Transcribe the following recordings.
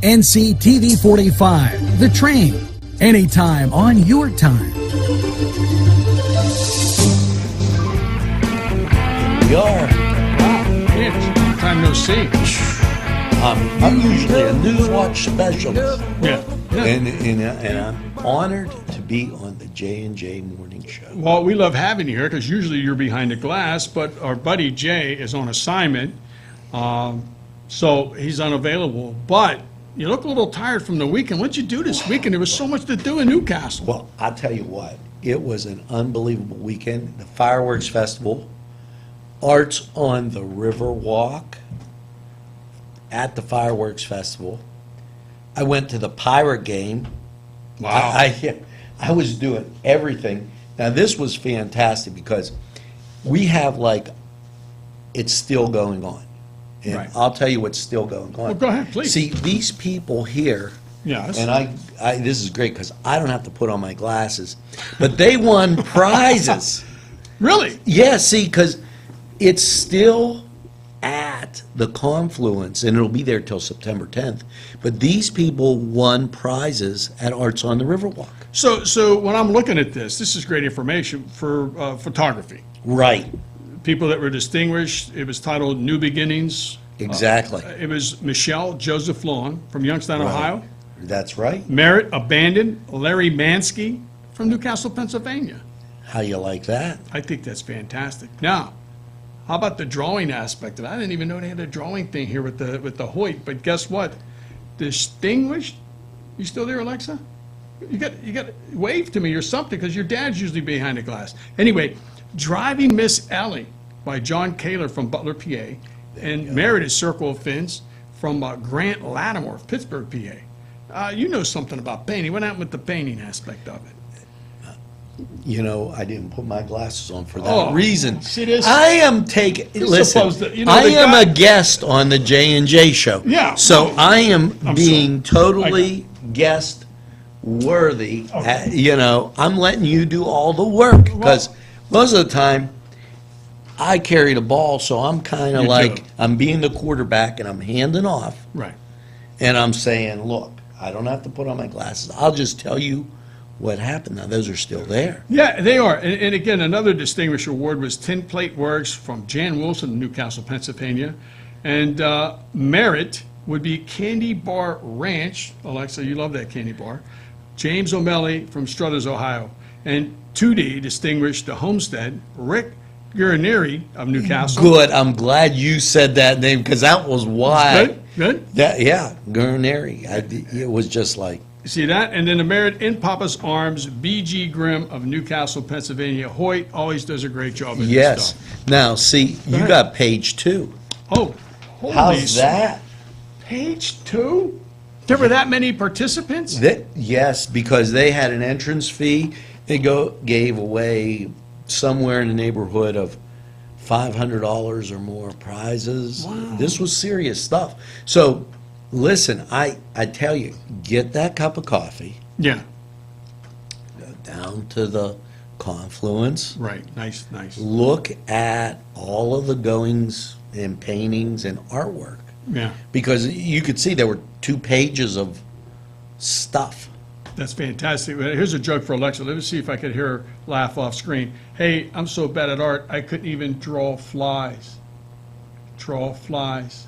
NCTV45, The Train, anytime on your time. We are. Wow, Mitch, time no see. I'm usually a News Watch specialist, Yeah. and I'm honored to be on the J&J Morning Show. Well, we love having you here because usually you're behind the glass, but our buddy Jay is on assignment, so he's unavailable. But you look a little tired from the weekend. What'd you do this weekend? There was so much to do in Newcastle. Well, I'll tell you what, it was an unbelievable weekend. The Fireworks Festival, Arts on the Riverwalk at the Fireworks Festival. I went to the Pirate game. Wow. I was doing everything. Now, this was fantastic because we have, like, it's still going on. And Right. I'll tell you what's still going on. Well, go ahead, please. See, these people here, Yes. and I this is great because I don't have to put on my glasses, but they won prizes. Really? Yeah, see, because it's still at the Confluence, and it'll be there till September 10th. But these people won prizes at Arts on the Riverwalk. So when I'm looking at this is great information for photography. Right, People that were distinguished. It was titled New Beginnings. exactly. It was Michelle Joseph Long from Youngstown, Right. Ohio. That's right. Merit Abandoned, Larry Mansky from Newcastle, Pennsylvania. How you like that? I think that's fantastic. Now, how about the drawing aspect of it? I didn't even know they had a drawing thing here with the Hoyt, but guess what? Distinguished, you still there, Alexa? You got wave to me or something, because your dad's usually behind the glass. Anyway, Driving Miss Ellie by John Kaler from Butler, PA, and Merit is Circle of Fins from Grant Lattimore of Pittsburgh, PA. You know something about painting. What happened with the painting aspect of it? You know, I didn't put my glasses on for that Oh, reason. see this? I am taking, listen, supposed to- you know, I the am guy- a guest on the J&J show. Yeah. So No, I am I'm being sorry. totally guest worthy. You know, I'm letting you do all the work because most of the time I carry the ball, so I'm kind of You like, do. I'm being the quarterback and I'm handing off Right. and I'm saying, look, I don't have to put on my glasses. I'll just tell you what happened. Now, those are still there. Yeah, they are. And again, another distinguished award was Tin Plate Works from Jan Wilson in Newcastle, Pennsylvania. And Merit would be Candy Bar Ranch. Alexa, you love that candy bar. James O'Malley from Struthers, Ohio. And 2D distinguished the Homestead, Rick Guarnieri of Newcastle. Good. I'm glad you said that name because that was why. Good, good. That, yeah, Guarnieri. It was just like, See that? And then the Merit in Papa's Arms, B.G. Grimm of Newcastle, Pennsylvania. Hoyt always does a great job of this yes. stuff. Now, see, you ahead. got page 2. Oh, holy How's that? Page 2? There were that many participants? Yes, because they had an entrance fee. They gave away somewhere in the neighborhood of $500 or more prizes. Wow. This was serious stuff. So, listen, I tell you, get that cup of coffee, Yeah, go down to the Confluence, right. Nice, nice. look at all of the goings and paintings and artwork. Yeah, Because you could see there were 2 pages of stuff. that's fantastic. Here's a joke for Alexa. Let me see if I could hear her laugh off screen. Hey, I'm so bad at art, I couldn't even draw flies. Draw flies.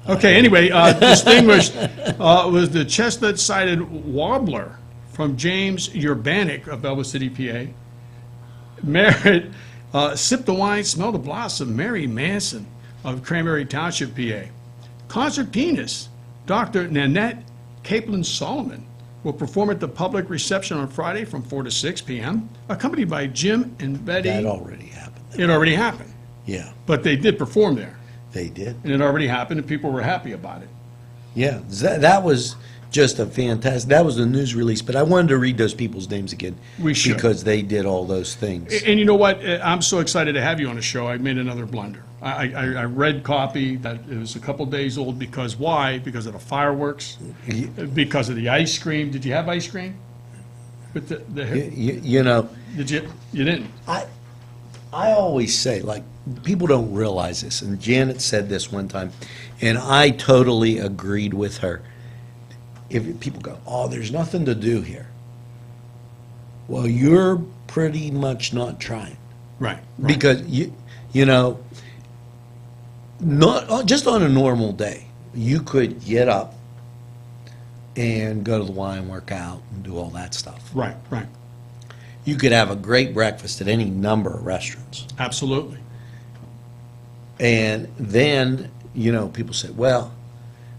Okay, anyway, distinguished was the chestnut-sided warbler from James Urbanic of Elwood City, PA. Merit, Sip the Wine, Smell the Blossom, Mary Manson of Cranberry Township, PA. Concert pianist, Dr. Nanette Capelin Solomon will perform at the public reception on Friday from 4 to 6 p.m., accompanied by Jim and Betty. That already happened. It already happened, Yeah, but they did perform there, they did. and it already happened, and people were happy about it. Yeah, that was just a fantastic, that was a news release, but I wanted to read those people's names again. We should. Because they did all those things. And you know what? I'm so excited to have you on the show. I made another blunder. I read copy that it was a couple days old because why? Because of the fireworks, because of the ice cream. Did you have ice cream? With You know, did you? You didn't. I always say, like, people don't realize this, and Janet said this one time, and I totally agreed with her. If people go, oh, there's nothing to do here. Well, you're pretty much not trying. Right. Because, you know, not just on a normal day, you could get up and go to the Y and work out and do all that stuff. Right. You could have a great breakfast at any number of restaurants. Absolutely. And then, you know, people say, well,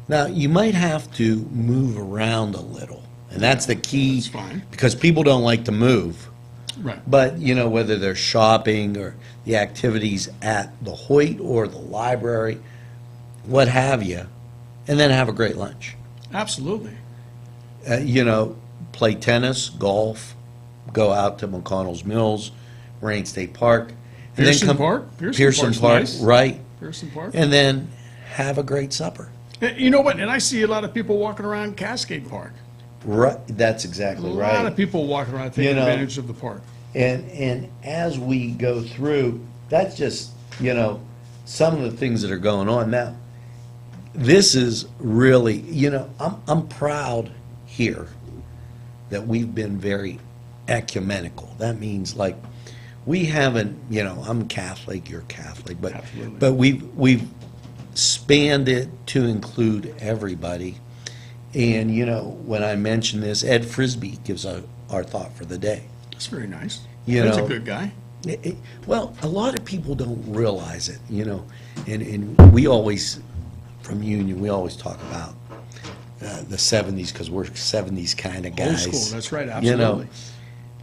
now you might have to move around a little. And that's the key. That's fine. Because people don't like to move. Right. But, you know, whether they're shopping or the activities at the Hoyt or the library, what have you, and then have a great lunch. Absolutely. You know, play tennis, golf, go out to McConnell's Mills, Rain State Park. And Pearson Park? Pearson Park's Park, nice. right. Pearson Park. And then have a great supper. You know what? And I see a lot of people walking around Cascade Park. Right, that's exactly A right. lot of people walking around taking You know, advantage of the park. And as we go through, that's just, you know, some of the things that are going on now. This is really, you know, I'm proud here that we've been very ecumenical. That means, like, we haven't, you know, I'm Catholic, you're Catholic, but Absolutely. but we've spanned it to include everybody. And, you know, when I mention this, Ed Frisbee gives our thought for the day. That's very nice. You That's know, a good guy. Well, a lot of people don't realize it, you know, and we always, from Union, we always talk about the 70s because we're 70s kind of Old guys. school, that's right, You know, absolutely.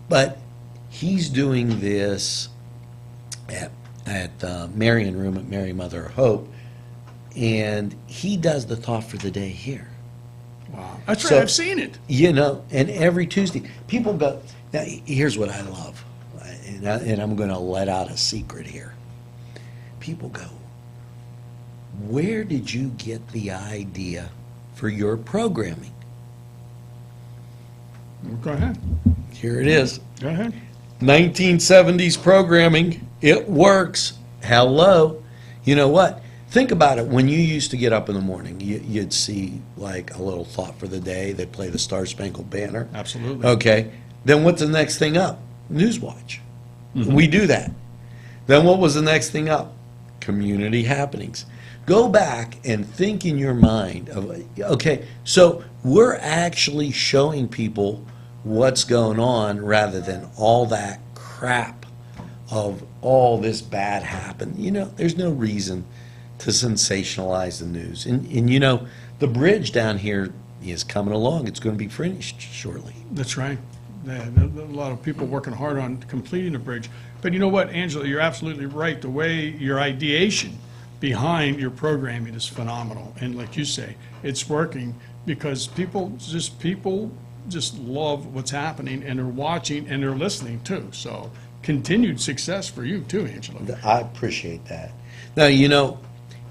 but he's doing this at Marion Room at Mary Mother of Hope, and he does the thought for the day here. Wow. That's right, So- I've seen it. You know, and every Tuesday, people go, now, here's what I love, and I'm going to let out a secret here. People go, where did you get the idea for your programming? Go ahead. Here it is. Go ahead. 1970s programming, it works. Hello. You know what? Think about it. When you used to get up in the morning, you'd see like a little thought for the day. They'd play the Star Spangled Banner. Absolutely. Okay. Then what's the next thing up? Newswatch. We do that. Then what was the next thing up? Community happenings. Go back and think in your mind of, okay, so we're actually showing people what's going on rather than all that crap of all this bad happened. You know, there's no reason to sensationalize the news. And you know, the bridge down here is coming along. It's going to be finished shortly. That's right. Yeah, there are a lot of people working hard on completing the bridge. But you know what, Angela, you're absolutely right. The way your ideation behind your programming is phenomenal. And like you say, it's working because people just love what's happening, and they're watching and they're listening too. So continued success for you too, Angela. I appreciate that. Now, you know,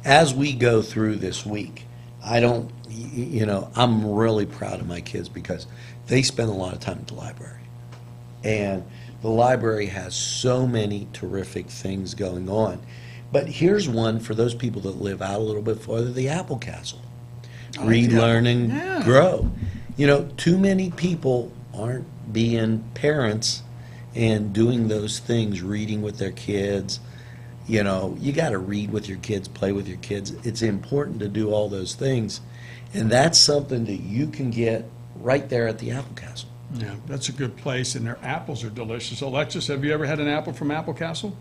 as we go through this week, you know, I'm really proud of my kids because they spend a lot of time at the library. And the library has so many terrific things going on. But here's one for those people that live out a little bit farther, the Apple Castle. Read, learn, and Yeah. grow. You know, too many people aren't being parents and doing those things, reading with their kids. You know, you got to read with your kids, play with your kids. It's important to do all those things. And that's something that you can get right there at the Apple Castle. Yeah, that's a good place, and their apples are delicious. Alexis, have you ever had an apple from Apple Castle?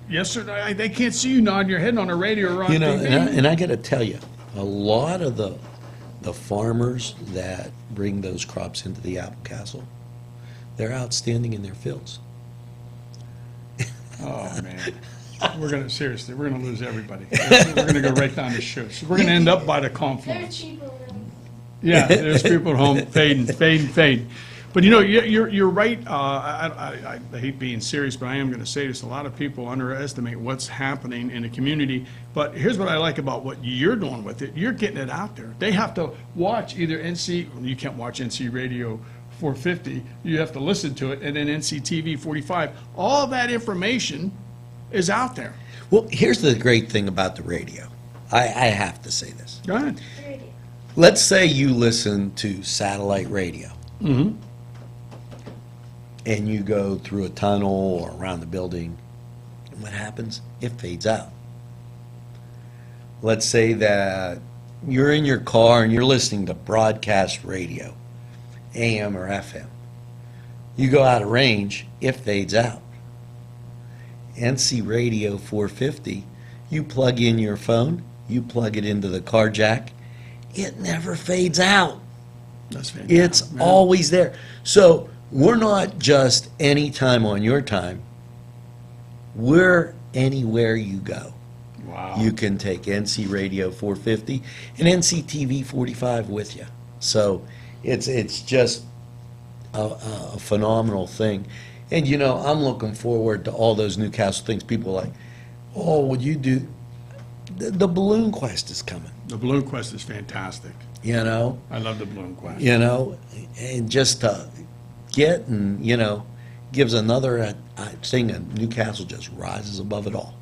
Yes, sir. They can't see you nodding your head on the radio or on You know, TV. and I got to tell you, a lot of the farmers that bring those crops into the Apple Castle, they're outstanding in their fields. Oh, man. We're going to lose everybody. We're going to go right down the chute. We're going to end up by the They're confluence. cheaper. Yeah, there's people at home fading. But you know, you're right. I hate being serious, but I am going to say this. A lot of people underestimate what's happening in the community. But here's what I like about what you're doing with it. You're getting it out there. They have to watch either you can't watch NC Radio 450, you have to listen to it, and then NCTV 45. All that information is out there. Well, here's the great thing about the radio. I have to say this. Go ahead. Let's say you listen to satellite radio. Mm-hmm. And you go through a tunnel or around the building. And what happens? It fades out. Let's say that you're in your car and you're listening to broadcast radio, AM or FM. You go out of range, it fades out. NC Radio 450, you plug in your phone, you plug it into the car jack, it never fades out. That's fantastic. It's always there. So we're not just any time on your time. We're anywhere you go. Wow. You can take NC Radio 450 and NCTV 45 with you. So it's just a phenomenal thing. And, you know, I'm looking forward to all those Newcastle things. People are like, oh, would you do... The Balloon Quest is coming, The Balloon Quest is fantastic. you know? I love the Balloon Quest. You know, and just to get and, you know, gives another thing that Newcastle just rises above it all.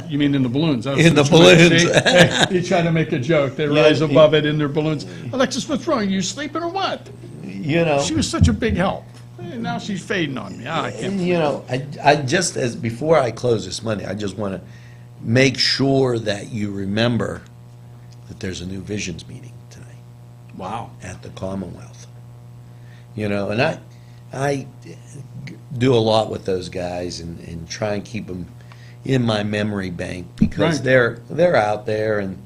You mean in the balloons? I was In the just trying to balloons. say, hey, you trying to make a joke. They Yeah, rise above it in their balloons. Alexis, what's wrong? You sleeping or what? You know, She was such a big help. And now she's fading on me. I can't. and, you know, I just, as before I close this Monday, I just want to make sure that you remember that there's a new Visions meeting tonight Wow. at the Commonwealth. You know, and I do a lot with those guys and try and keep them in my memory bank because Right. they're out there and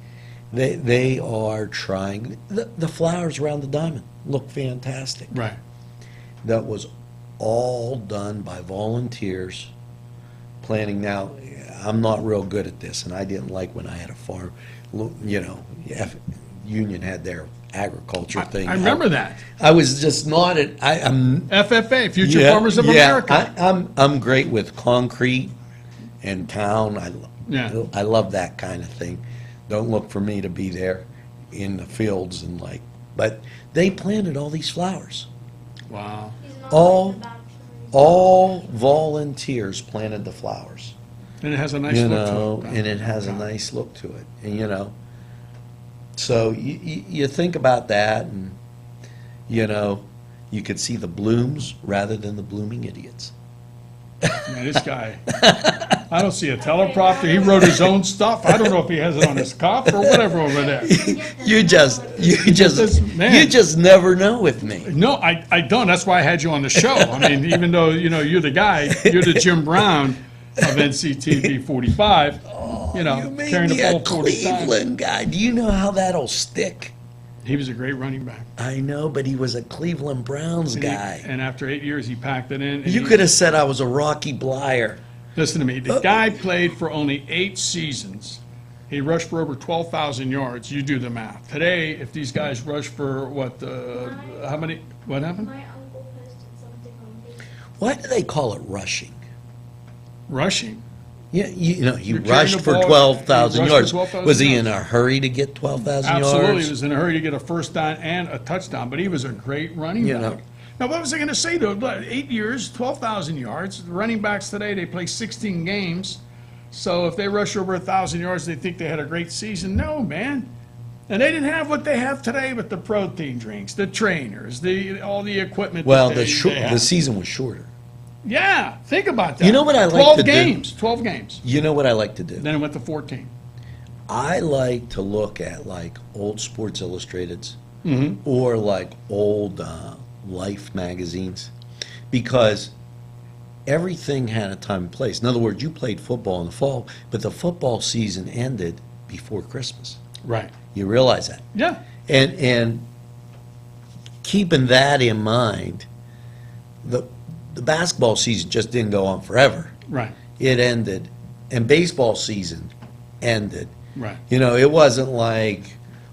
they are trying. The flowers around the diamond look fantastic. Right. That was all done by volunteers planning. Now, I'm not real good at this, and I didn't like when I had a farm, you know, Union had their agriculture thing. I remember that. I was just not I'm FFA, Future yeah, Farmers of yeah, America. I'm great with concrete and town. Yeah. I love that kind of thing. Don't look for me to be there in the fields and but they planted all these flowers. Wow. All volunteers planted the flowers. And it has a nice You look know, to it. and it has a nice look to it. And, you know, so you think about that and, you know, you could see the blooms rather than the blooming idiots. Man, this guy, I don't see a teleprompter. He wrote his own stuff. I don't know if he has it on his cuff or whatever over there. You just never know with me. No, I don't. That's why I had you on the show. I mean, even though, you know, you're the guy, you're the Jim Brown of NCTV 45, you know, You made carrying me the a ball 40 times. Cleveland guy. Do you know how that'll stick? He was a great running back. I know, but he was a Cleveland Browns guy. And after 8 years, he packed it in. and You he- could have said I was a Rocky Blyer. Listen to me. The guy played for only 8 seasons. He rushed for over 12,000 yards. You do the math. Today, if these guys rush for how many? What happened? My uncle posted something on Facebook. Why do they call it rushing? Rushing. Yeah, you know, he You're carrying rushed the for ball, 12,000 he rushed for yards. 12,000 Was he in yards. a hurry to get 12,000 yards? Absolutely. He was in a hurry to get a first down and a touchdown, but he was a great running You back. know. Now, what was I going to say, though? 8 years, 12,000 yards. The running backs today, they play 16 games. So if they rush over 1,000 yards, they think they had a great season. No, man. And they didn't have what they have today with the protein drinks, the trainers, all the equipment. Well, that the they have. season was shorter. Yeah, think about that. You know what I like 12 to do? games, 12 games. You know what I like to do? Then it went to 14. I like to look at like old Sports Illustrateds Mm-hmm. or like old Life magazines because everything had a time and place. In other words, you played football in the fall, but the football season ended before Christmas. Right. You realize that? Yeah. And keeping that in mind, the basketball season just didn't go on forever. Right. It ended, and baseball season ended. Right. You know, it wasn't like,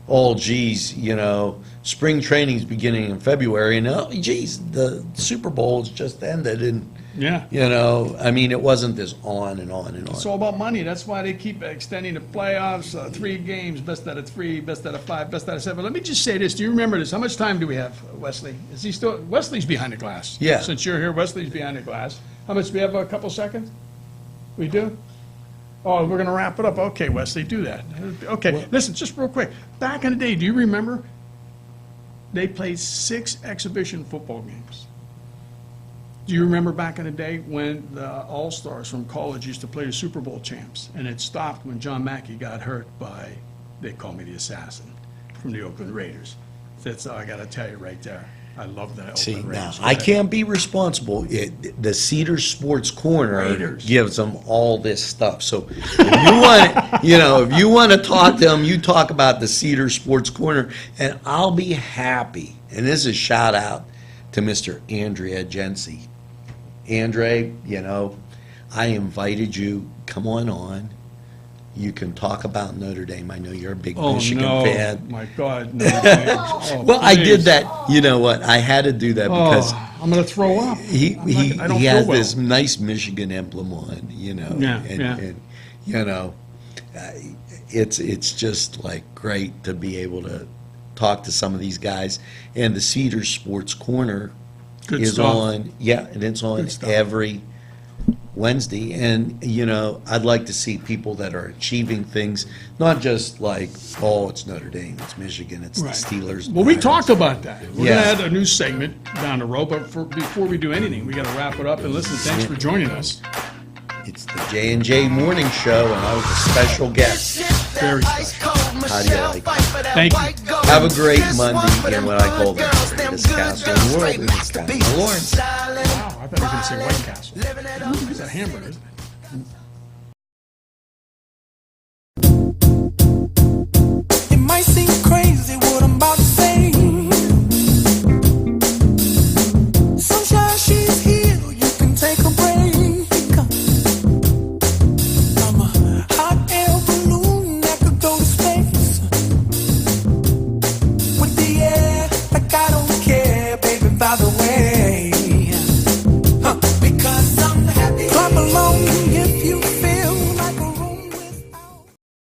oh, geez, you know, spring training's beginning in February, and oh, geez, the Super Bowl's just ended, and Yeah. You know, I mean, it wasn't this on and on and It's on. all about money. That's why they keep extending the playoffs, 3 games, best out of 3, best out of 5, best out of 7. Let me just say this. Do you remember this? How much time do we have, Wesley? Is he still, Wesley's behind the glass. Yeah. Since you're here, Wesley's behind the glass. How much, do we have a couple seconds? We do? Oh, we're going to wrap it up. Okay, Wesley, do that. Okay, listen, just real quick. Back in the day, do you remember? They played 6 exhibition football games. Do you remember back in the day when the All-Stars from college used to play the Super Bowl champs? And it stopped when John Mackey got hurt by, they call me the assassin, from the Oakland Raiders. That's all I got to tell you right there. I love that See, Oakland now, Raiders. I can't be responsible. The Cedar Sports Corner Raiders. gives them all this stuff. So if you want, if you want to talk to them, you talk about the Cedar Sports Corner, and I'll be happy. And this is a shout out to Mr. Andrea Gensi. Andre, I invited you. Come on. You can talk about Notre Dame. I know you're a big Oh, Michigan no, fan. my God. No, oh, Well, I did please. that. You know what? I had to do that because Oh, I'm going to throw up. he I don't he feel has well. this nice Michigan emblem on, Yeah, yeah. and it's just like great to be able to talk to some of these guys. And the Cedar Sports Corner Good is stuff. on, and it's on Good stuff. every Wednesday. And I'd like to see people that are achieving things, not just like, oh, it's Notre Dame, it's Michigan, it's Right. the Steelers. Well, we Pirates. talked about that. We're Yeah. going to add a new segment down the road, but before we do anything, we got to wrap it up. And listen, thanks for joining us. It's the J&J Morning Show, and I was a special guest. Very special. How do you like it? Thank you. Have a great Monday in what I call the greatest castle in the world, and it's Castle Lawrence. Wow, I thought you were going to say White Castle. It's a hamburger, isn't it? It might seem crazy what I'm about to say. Sunshine, she's here, you can take a break. I'm a hot air balloon that could go to space. With the air, like I don't care, baby, by the way.